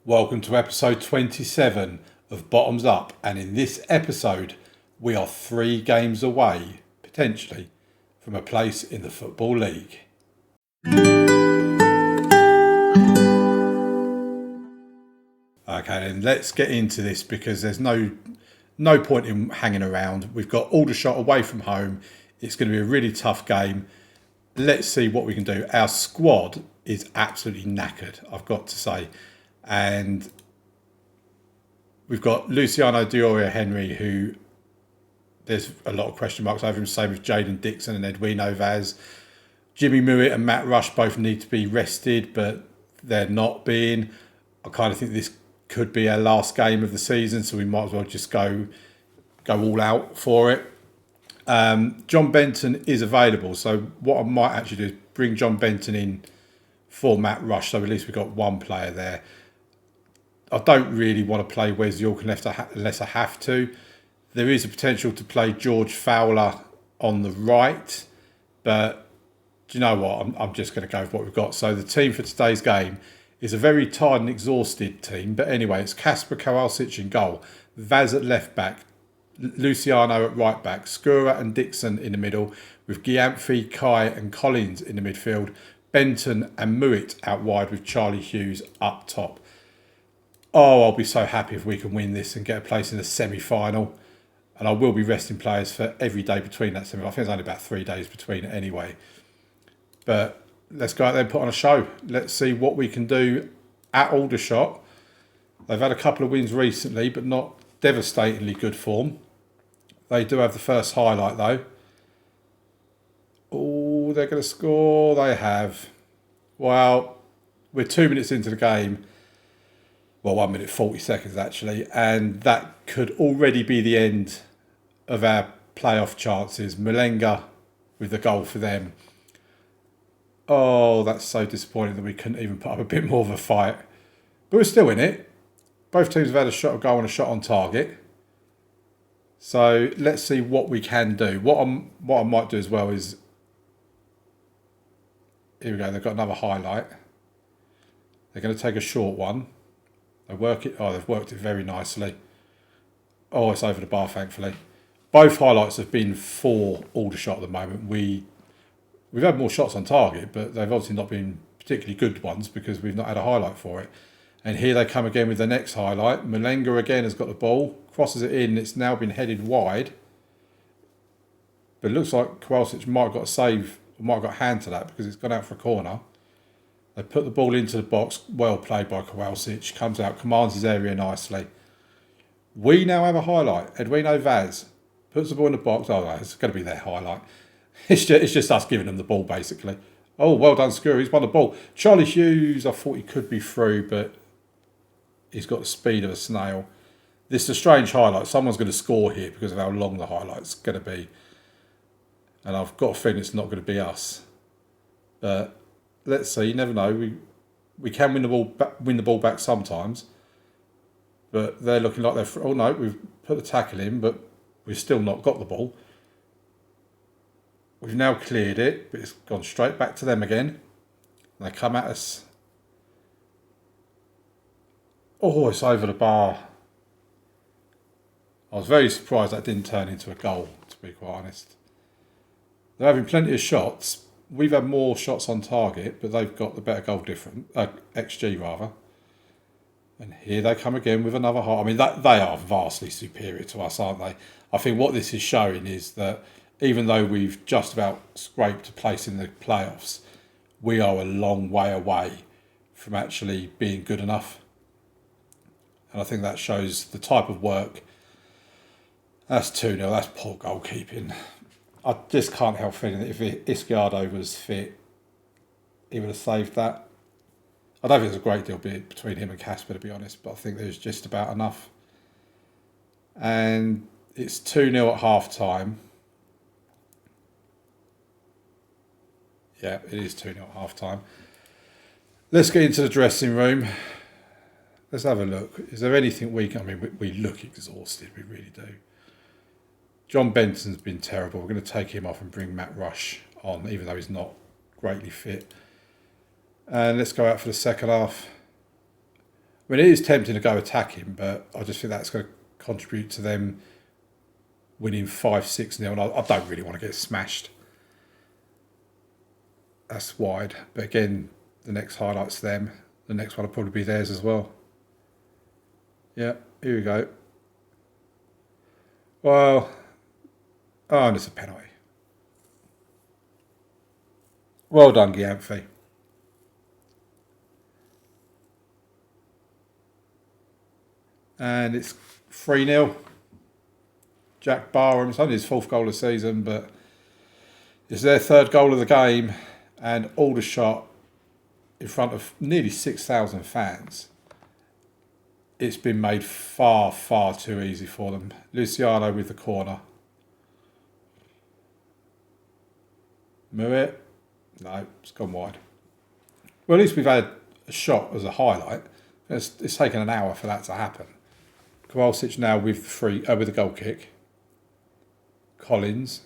Welcome to episode 27 of Bottoms Up, and in this episode we are 3 games away, potentially, from a place in the Football League. Okay, then let's get into this because there's no point in hanging around. We've got Aldershot away from home. It's going to be a really tough game. Let's see what we can do. Our squad is absolutely knackered, I've got to say. And we've got Luciano Dioria Henry, who there's a lot of question marks over him, same with Jaden Dixon and Edwino Vaz. Jimmy Mewett and Matt Rush both need to be rested, but they're not being. I kind of think this could be our last game of the season, so we might as well just go all out for it. John Benton is available, so what I might actually do is bring John Benton in for Matt Rush, so at least we've got one player there. I don't really want to play Wes York unless I have to. There is a potential to play George Fowler on the right, but do you know what? I'm just going to go with what we've got. So the team for today's game is a very tired and exhausted team, but anyway, it's Kasper Kowalczyk in goal, Vaz at left back, Luciano at right back, Skura and Dixon in the middle, with Gyamfi, Kai and Collins in the midfield, Benton and Mewett out wide with Charlie Hughes up top. Oh, I'll be so happy if we can win this and get a place in the semi-final. And I will be resting players for every day between that semi-final. I think it's only about 3 days between it anyway. But let's go out there and put on a show. Let's see what we can do at Aldershot. They've had a couple of wins recently, but not devastatingly good form. They do have the first highlight though. Oh, they're going to score. They have. Well, we're 2 minutes into the game. Well, 1 minute 40 seconds actually, and that could already be the end of our playoff chances. Malenga with the goal for them. Oh, that's so disappointing that we couldn't even put up a bit more of a fight. But we're still in it. Both teams have had a shot on goal and a shot on target. So let's see what we can do. What I might do as well is, here we go, they've got another highlight. They're going to take a short one. They've worked it very nicely. Oh, it's over the bar, thankfully. Both highlights have been for Aldershot at the moment. We've had more shots on target, but they've obviously not been particularly good ones because we've not had a highlight for it. And here they come again with the next highlight. Malenga again has got the ball, crosses it in. It's now been headed wide. But it looks like Kowalczyk might have got a save, might have got a hand to that because it's gone out for a corner. They put the ball into the box, well played by Kowalczyk, comes out, commands his area nicely. We now have a highlight. Edwino Vaz puts the ball in the box. Oh, no, it's going to be their highlight. It's just us giving them the ball, basically. Oh, well done, Skura. He's won the ball. Charlie Hughes, I thought he could be through, but he's got the speed of a snail. This is a strange highlight. Someone's going to score here because of how long the highlight's going to be. And I've got a feeling it's not going to be us. But let's see. You never know. We can win the ball back sometimes. But they're looking like they're... Oh, no, we've put the tackle in, but we've still not got the ball. We've now cleared it, but it's gone straight back to them again. And they come at us. Oh, it's over the bar. I was very surprised that didn't turn into a goal, to be quite honest. They're having plenty of shots. We've had more shots on target, but they've got the better goal difference, XG rather. And here they come again with another high. I mean, they are vastly superior to us, aren't they? I think what this is showing is that even though we've just about scraped a place in the playoffs, we are a long way away from actually being good enough. And I think that shows the type of work. That's 2-0. That's poor goalkeeping. I just can't help feeling that if Isciardo was fit, he would have saved that. I don't think there's a great deal between him and Kasper, to be honest, but I think there's just about enough. And it's 2-0 at half-time. Yeah, it is 2-0 at half-time. Let's get into the dressing room. Let's have a look. Is there anything we can... I mean, we look exhausted. We really do. John Benson's been terrible. We're going to take him off and bring Matt Rush on, even though he's not greatly fit. And let's go out for the second half. I mean, it is tempting to go attacking, but I just think that's going to contribute to them winning 5-6-0, and I don't really want to get smashed. That's wide. But again, the next highlight's them. The next one will probably be theirs as well. Yeah, here we go. Well, and it's a penalty. Well done, Aveley. And it's 3-0. Jack Barham, it's only his 4th goal of the season, but it's their 3rd goal of the game, and Aldershot in front of nearly 6,000 fans. It's been made far, far too easy for them. Luciano with the corner. Muir. No, it's gone wide. Well, at least we've had a shot as a highlight. It's taken an hour for that to happen. Kowalczyk now with the goal kick. Collins.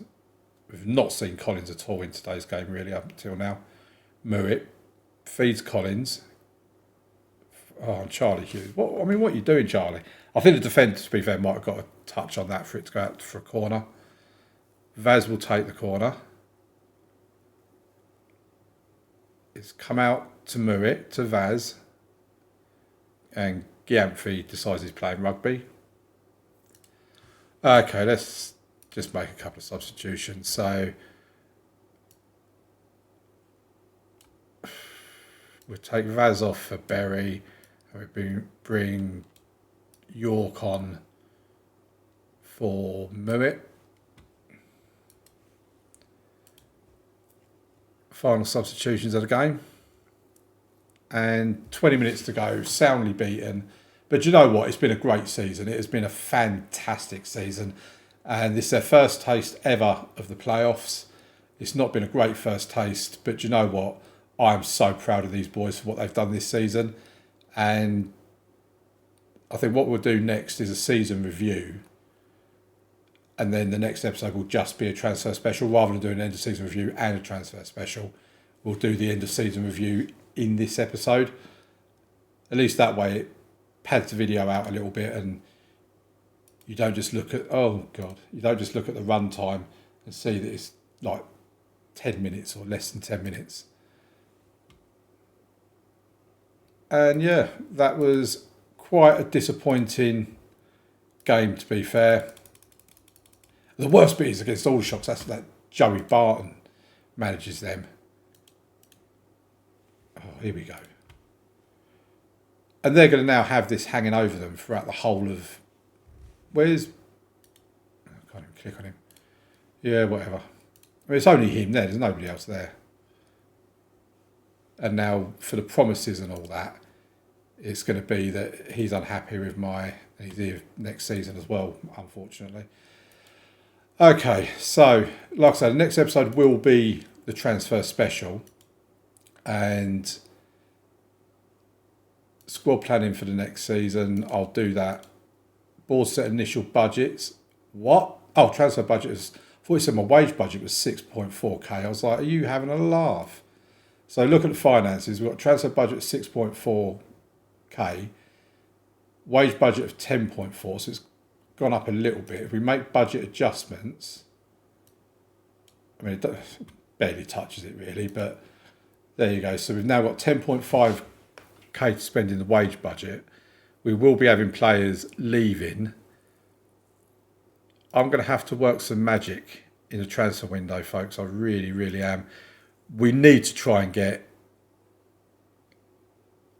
We've not seen Collins at all in today's game, really, up until now. Muir feeds Collins. Oh, Charlie Hughes. What are you doing, Charlie? I think the defence, to be fair, might have got a touch on that for it to go out for a corner. Vaz will take the corner. It's come out to Muir, to Vaz. And Aveley decides he's playing rugby. Okay, let's just make a couple of substitutions. So we'll take Vaz off for Berry. And we bring York on for Muir. Final substitutions of the game. And 20 minutes to go, soundly beaten. But you know what? It's been a great season. It has been a fantastic season. And this is their first taste ever of the playoffs. It's not been a great first taste, but you know what? I am so proud of these boys for what they've done this season. And I think what we'll do next is a season review. And then the next episode will just be a transfer special. Rather than doing an end of season review and a transfer special, we'll do the end of season review in this episode. At least that way it pads the video out a little bit, and you don't just look at you don't just look at the run time and see that it's like 10 minutes or less than 10 minutes. And yeah, that was quite a disappointing game, to be fair. The worst bit is against Aldershot. That's that Joey Barton manages them. Oh, here we go. And they're going to now have this hanging over them throughout the whole of... I can't even click on him. Yeah, whatever. I mean, it's only him there. There's nobody else there. And now for the promises and all that, it's going to be that he's unhappy with he's here next season as well, unfortunately. Okay, so like I said, the next episode will be the transfer special and squad planning for the next season. I'll do that. Board set initial budgets. What? Oh, transfer budget is... I thought you said my wage budget was 6.4k. I was like, are you having a laugh? So look at the finances. We've got transfer budget of 6.4k. Wage budget of 10.4, so it's gone up a little bit. If we make budget adjustments, I mean, it barely touches it really, but there you go. So we've now got 10.5k to spend in the wage budget. We will be having players leaving. I'm going to have to work some magic in the transfer window, folks. I really, really am. We need to try and get,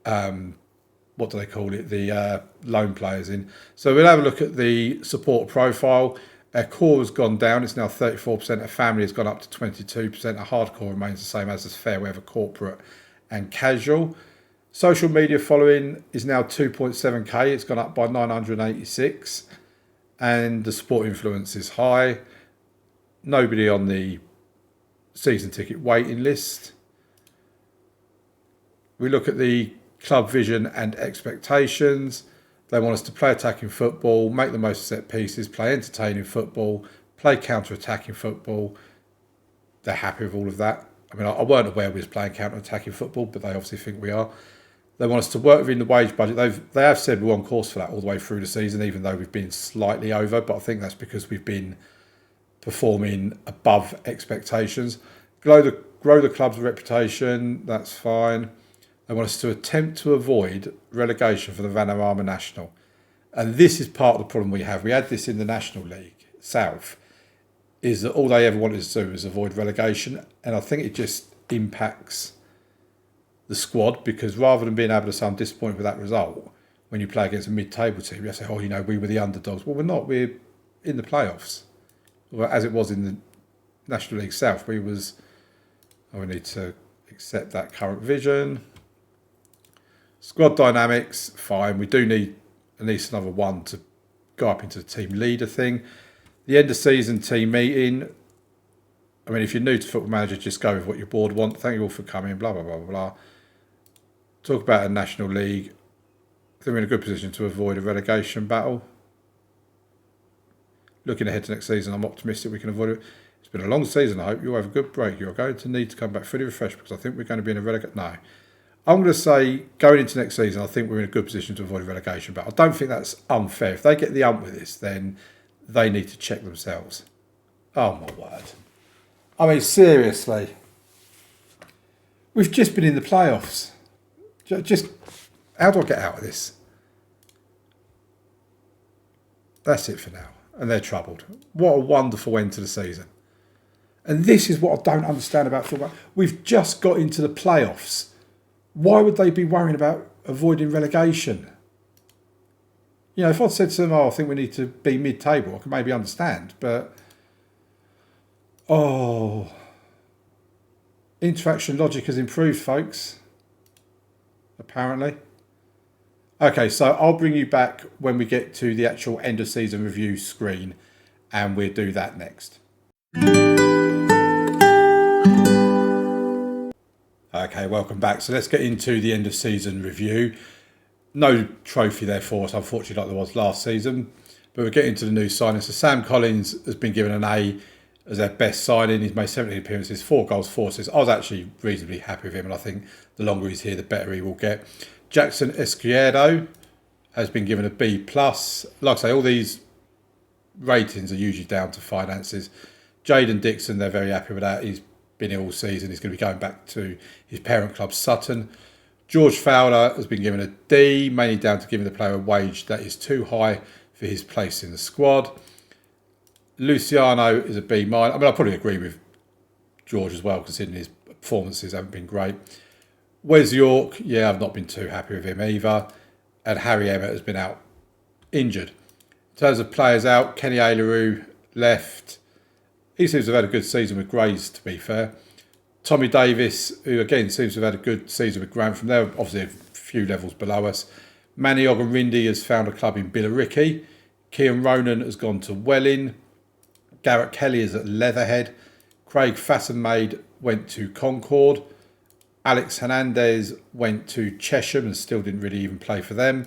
what do they call it? The loan players in. So we'll have a look at the support profile. Our core has gone down. It's now 34%. Our family has gone up to 22%. Our hardcore remains the same as fair weather, corporate and casual. Social media following is now 2.7k. It's gone up by 986. And the support influence is high. Nobody on the season ticket waiting list. We look at the club vision and expectations. They want us to play attacking football, make the most of set pieces, play entertaining football, play counter-attacking football. They're happy with all of that. I mean, I weren't aware we was playing counter-attacking football, but they obviously think we are. They want us to work within the wage budget. They have said we're on course for that all the way through the season, even though we've been slightly over. But I think that's because we've been performing above expectations. Grow the club's reputation. That's fine. They want us to attempt to avoid relegation for the Vanarama National. And this is part of the problem we have. We had this in the National League South, is that all they ever wanted to do is avoid relegation. And I think it just impacts the squad, because rather than being able to say I'm disappointed with that result, when you play against a mid-table team, you say, oh, we were the underdogs. Well, we're not. We're in the playoffs. Well, as it was in the National League South, we need to accept that current vision. Squad dynamics, fine. We do need at least another one to go up into the team leader thing. The end of season team meeting. I mean, if you're new to Football Manager, just go with what your board want. Thank you all for coming, blah, blah, blah, blah, blah. Talk about a National League. I think we're in a good position to avoid a relegation battle. Looking ahead to next season, I'm optimistic we can avoid it. It's been a long season. I hope you'll have a good break. You're going to need to come back fully refreshed, because I think we're going to be in a relegation. No. I'm going to say, going into next season, I think we're in a good position to avoid a relegation battle. I don't think that's unfair. If they get the ump with this, then they need to check themselves. Oh, my word. I mean, seriously. We've just been in the playoffs. Just, how do I get out of this? That's it for now. And they're troubled. What a wonderful end to the season. And this is what I don't understand about football. We've just got into the playoffs. Why would they be worrying about avoiding relegation? If I'd said to them, I think we need to be mid-table, I could maybe understand. But, interaction logic has improved, folks. Apparently. Okay, so I'll bring you back when we get to the actual end of season review screen, and we'll do that next. Okay, welcome back. So let's get into the end of season review. No trophy there for us, unfortunately, like there was last season. But we're getting to the new signings. So Sam Collins has been given an A as their best signing. He's made 17 appearances, 4 goals, 4 assists. I was actually reasonably happy with him, and I think the longer he's here, the better he will get. Jackson Esquierdo has been given a B+. Like I say, all these ratings are usually down to finances. Jaden Dixon, they're very happy with that. He's been here all season. He's going to be going back to his parent club, Sutton. George Fowler has been given a D, mainly down to giving the player a wage that is too high for his place in the squad. Luciano is a B-. I mean, I probably agree with George as well, considering his performances haven't been great. Wes York, I've not been too happy with him either. And Harry Emmett has been out injured. In terms of players out, Kenny Aileru left. He seems to have had a good season with Grays, to be fair. Tommy Davis, who again seems to have had a good season with Grantham. They're obviously a few levels below us. Manny Ogunrindi has found a club in Billericay. Cian Ronan has gone to Welling. Garrett Kelly is at Leatherhead. Craig Fassenmaid went to Concord. Alex Hernandez went to Chesham and still didn't really even play for them.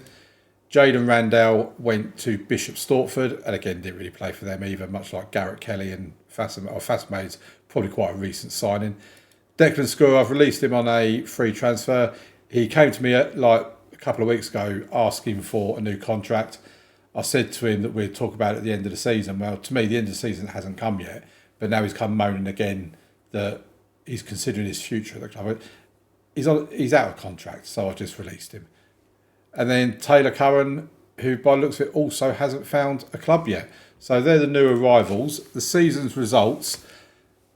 Jaden Randall went to Bishop Stortford and again didn't really play for them either, much like Garrett Kelly and Fassenmaid's probably quite a recent signing. Declan Screw, I've released him on a free transfer. He came to me like a couple of weeks ago asking for a new contract. I said to him that we'd talk about it at the end of the season. Well, to me, the end of the season hasn't come yet, but now he's come moaning again that he's considering his future at the club. He's out of contract, so I just released him. And then Taylor Curran, who by the looks of it also hasn't found a club yet. So they're the new arrivals. The season's results.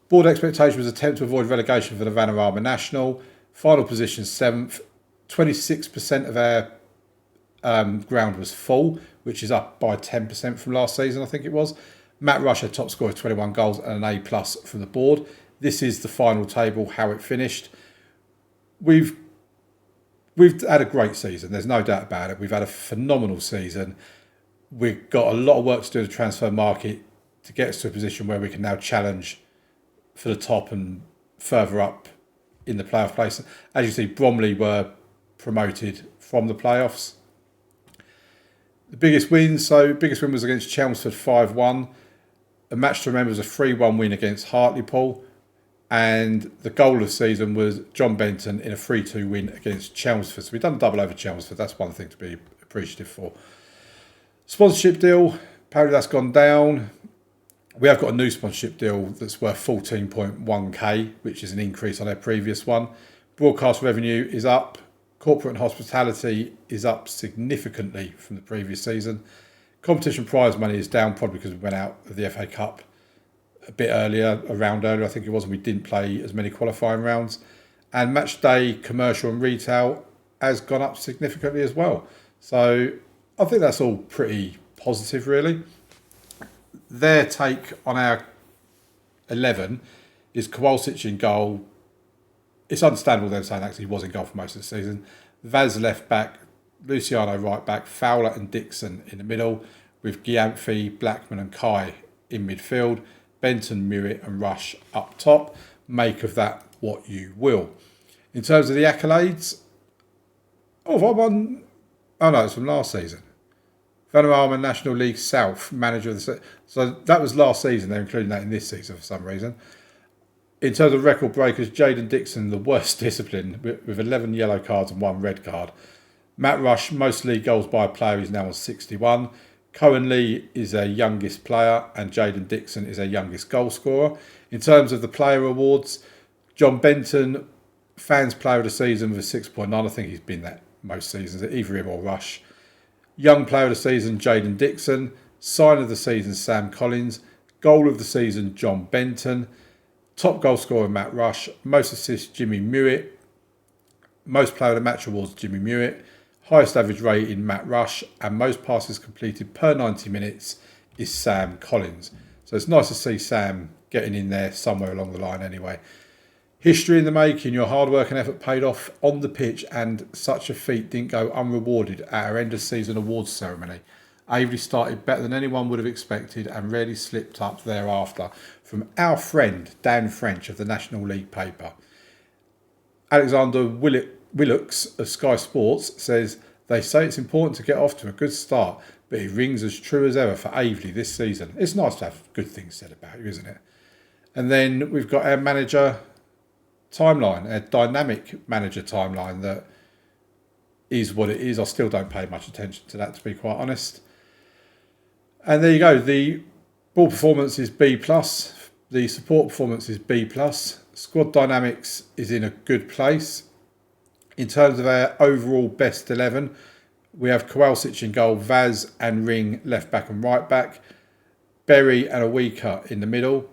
Board expectation was attempt to avoid relegation for the Vanarama National. Final position 7th. 26% of our ground was full, which is up by 10% from last season, I think it was. Matt Rush had top score of 21 goals and an A+ from the board. This is the final table, how it finished. We've had a great season. There's no doubt about it. We've had a phenomenal season. We've got a lot of work to do in the transfer market to get us to a position where we can now challenge for the top and further up in the playoff place. As you see, Bromley were promoted from the playoffs. The biggest win was against Chelmsford 5-1. A match to remember was a 3-1 win against Hartlepool. And the goal of the season was John Benton in a 3-2 win against Chelmsford. So we've done a double over Chelmsford. That's one thing to be appreciative for. Sponsorship deal, apparently that's gone down. We have got a new sponsorship deal that's worth 14.1k, which is an increase on our previous one. Broadcast revenue is up. Corporate and hospitality is up significantly from the previous season. Competition prize money is down, probably because we went out of the FA Cup a round earlier, I think it was, and we didn't play as many qualifying rounds. And match day, commercial and retail has gone up significantly as well. So I think that's all pretty positive, really. Their take on our 11 is Kowalczyk in goal. It's understandable them saying actually he was in goal for most of the season. Vaz left back, Luciano right back, Fowler and Dixon in the middle, with Gyamfi, Blackman and Kai in midfield. Benton, Murray and Rush up top. Make of that what you will. In terms of the accolades, have I won? Oh no, it's from last season. Vanarama National League South manager of the season. So that was last season. They're including that in this season for some reason. In terms of record breakers, Jaden Dixon, the worst discipline, with 11 yellow cards and 1 red card. Matt Rush, most league goals by a player, is now on 61. Cohen Lee is our youngest player and Jaden Dixon is our youngest goal scorer. In terms of the player awards, John Benton, fans player of the season with a 6.9. I think he's been that most seasons, either him or Rush. Young player of the season, Jaden Dixon. Sign of the season, Sam Collins. Goal of the season, John Benton. Top goal scorer, Matt Rush. Most assists, Jimmy Mewett. Most player of the match awards, Jimmy Mewett. Highest average rating, Matt Rush. And most passes completed per 90 minutes is Sam Collins. So it's nice to see Sam getting in there somewhere along the line anyway. History in the making. Your hard work and effort paid off on the pitch, and such a feat didn't go unrewarded at our end of season awards ceremony. Aveley started better than anyone would have expected and rarely slipped up thereafter. From our friend Dan French of the National League paper. Alexander Willocks of Sky Sports says, they say it's important to get off to a good start, but it rings as true as ever for Aveley this season. It's nice to have good things said about you, isn't it? And then we've got our manager timeline, a dynamic manager timeline that is what it is. I still don't pay much attention to that, to be quite honest. And there you go. The ball performance is B+. The support performance is B+. Squad dynamics is in a good place. In terms of our overall best 11, we have Kowalczyk in goal, Vaz and Ring left back and right back, Berry and Awika in the middle,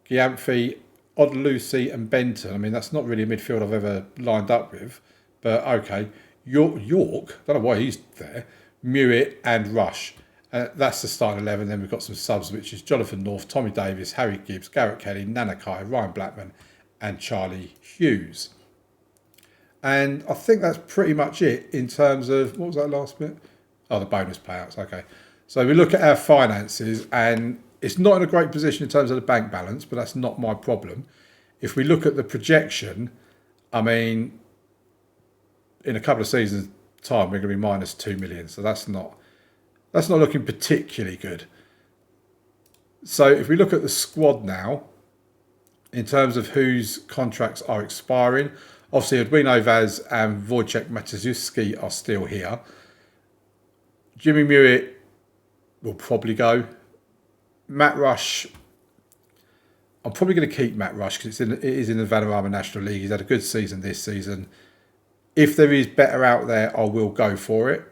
Gyamfi, Odlucy and Benton. I mean, that's not really a midfield I've ever lined up with, but okay. York, don't know why he's there, Mewett and Rush. That's the starting 11. Then we've got some subs, which is Jonathan North, Tommy Davis, Harry Gibbs, Garrett Kelly, Nanakai, Ryan Blackman and Charlie Hughes. And I think that's pretty much it in terms of, what was that last bit? Oh, the bonus payouts. Okay. So we look at our finances and it's not in a great position in terms of the bank balance, but that's not my problem. If we look at the projection, I mean, in a couple of seasons' time, we're going to be minus 2 million. So that's not looking particularly good. So if we look at the squad now, in terms of whose contracts are expiring, obviously Edwino Vaz and Wojciech Matuszewski are still here. Jimmy Mewett will probably go. Matt Rush, I'm probably going to keep Matt Rush because it is in the Vanarama National League. He's had a good season this season. If there is better out there, I will go for it.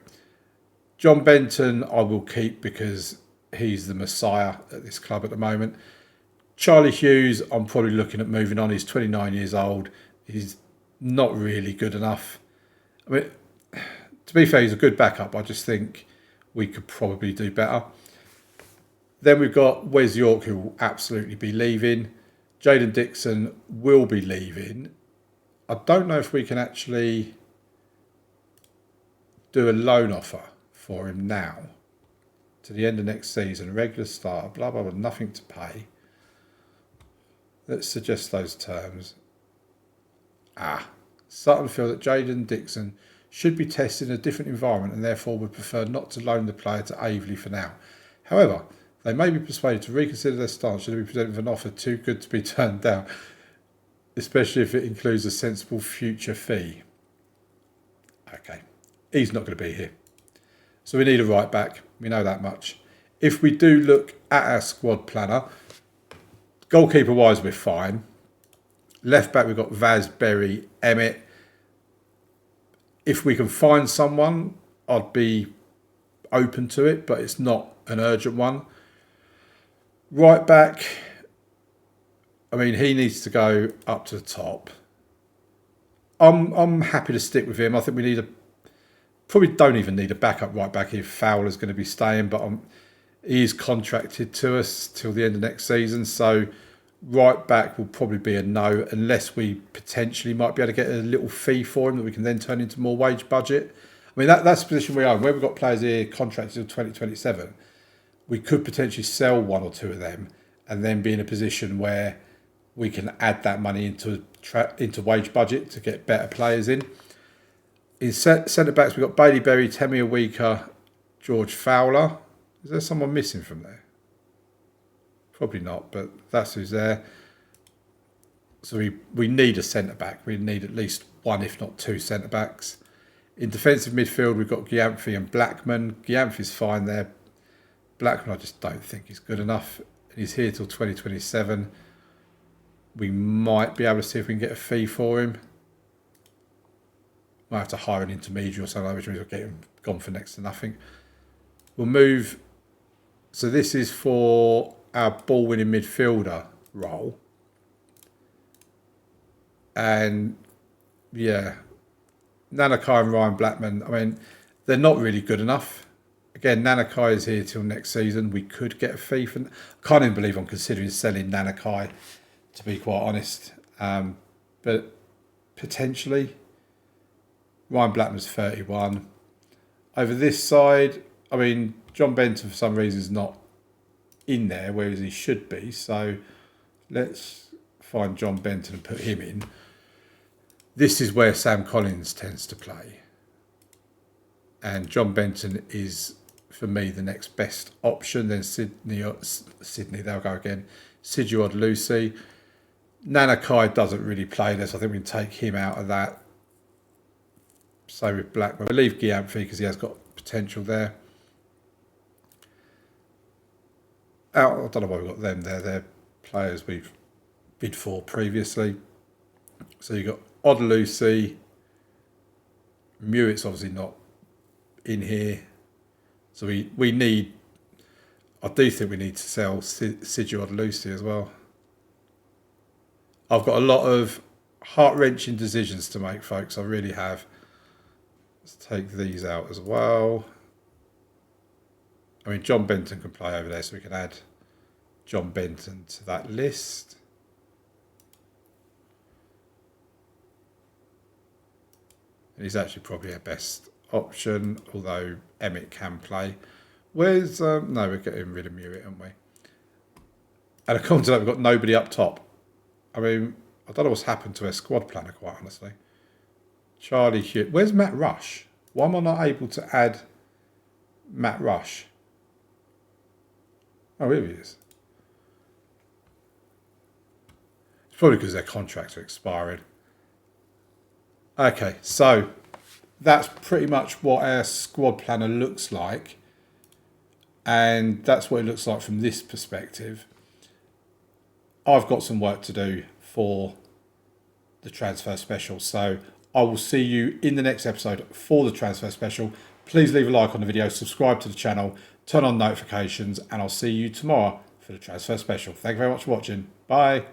John Benton, I will keep because he's the messiah at this club at the moment. Charlie Hughes, I'm probably looking at moving on. He's 29 years old. He's not really good enough. I mean, to be fair, he's a good backup. I just think we could probably do better. Then we've got Wes York, who will absolutely be leaving. Jaden Dixon will be leaving. I don't know if we can actually do a loan offer for him now to the end of next season. Regular starter, blah, blah, blah, nothing to pay. Let's suggest those terms. Sutton feel that Jaden Dixon should be tested in a different environment and therefore would prefer not to loan the player to Aveley for now. However, they may be persuaded to reconsider their stance should they be presented with an offer too good to be turned down. especially if it includes a sensible future fee. Okay, he's not going to be here. So we need a right back. We know that much. If we do look at our squad planner, goalkeeper-wise, we're fine. Left back, we've got Vaz, Berry, Emmett. If we can find someone, I'd be open to it, but it's not an urgent one. Right back, I mean, he needs to go up to the top. I'm happy to stick with him. I think we need probably don't even need a backup right back if Fowler's going to be staying, but he is contracted to us till the end of next season, so right back will probably be a no, unless we potentially might be able to get a little fee for him that we can then turn into more wage budget. I mean, that's the position we are in. Where we've got players here contracted till 2027, we could potentially sell one or two of them and then be in a position where we can add that money into wage budget to get better players in. In centre backs, we've got Bailey Berry, Temi Awika, George Fowler. Is there someone missing from there? Probably not, but that's who's there. So we need a centre back. We need at least one, if not two centre backs. In defensive midfield, we've got Gyamfi and Blackman. Gyamfi's fine there. Blackman, I just don't think he's good enough. He's here till 2027. We might be able to see if we can get a fee for him. Might have to hire an intermediary or something, which means we'll get him gone for next to nothing. We'll move. So this is for our ball-winning midfielder role. And yeah, Nanakai and Ryan Blackman, I mean, they're not really good enough. Again, Nanakai is here till next season. We could get a fee for... I can't even believe I'm considering selling Nanakai, to be quite honest. But potentially, Ryan Blackman's 31. Over this side, I mean, John Benton for some reason is not in there, whereas he should be. So let's find John Benton and put him in. This is where Sam Collins tends to play. And John Benton is, for me, the next best option. Then Sydney, they'll go again. Sijuod Lucy. Nanakai doesn't really play this. I think we can take him out of that. So with Blackman, we'll leave Gyamfi because he has got potential there. I don't know why we've got them there. They're players we've bid for previously. So you've got Odelusi. Mewitt's obviously not in here. So we need... I do think we need to sell Sidu Odelusi as well. I've got a lot of heart-wrenching decisions to make, folks. I really have. Let's take these out as well. I mean, John Benton can play over there, so we can add John Benton to that list. And he's actually probably our best option, although Emmett can play. Where's... no, we're getting rid of Mewitt, aren't we? And according to that, we've got nobody up top. I mean, I don't know what's happened to our squad planner, quite honestly. Charlie Hughes. Where's Matt Rush? Why am I not able to add Matt Rush? Oh, here he is. It's probably because their contracts are expiring. Okay, so that's pretty much what our squad planner looks like. And that's what it looks like from this perspective. I've got some work to do for the transfer special. So I will see you in the next episode for the transfer special. Please leave a like on the video, subscribe to the channel, turn on notifications, and I'll see you tomorrow for the transfer special. Thank you very much for watching. Bye.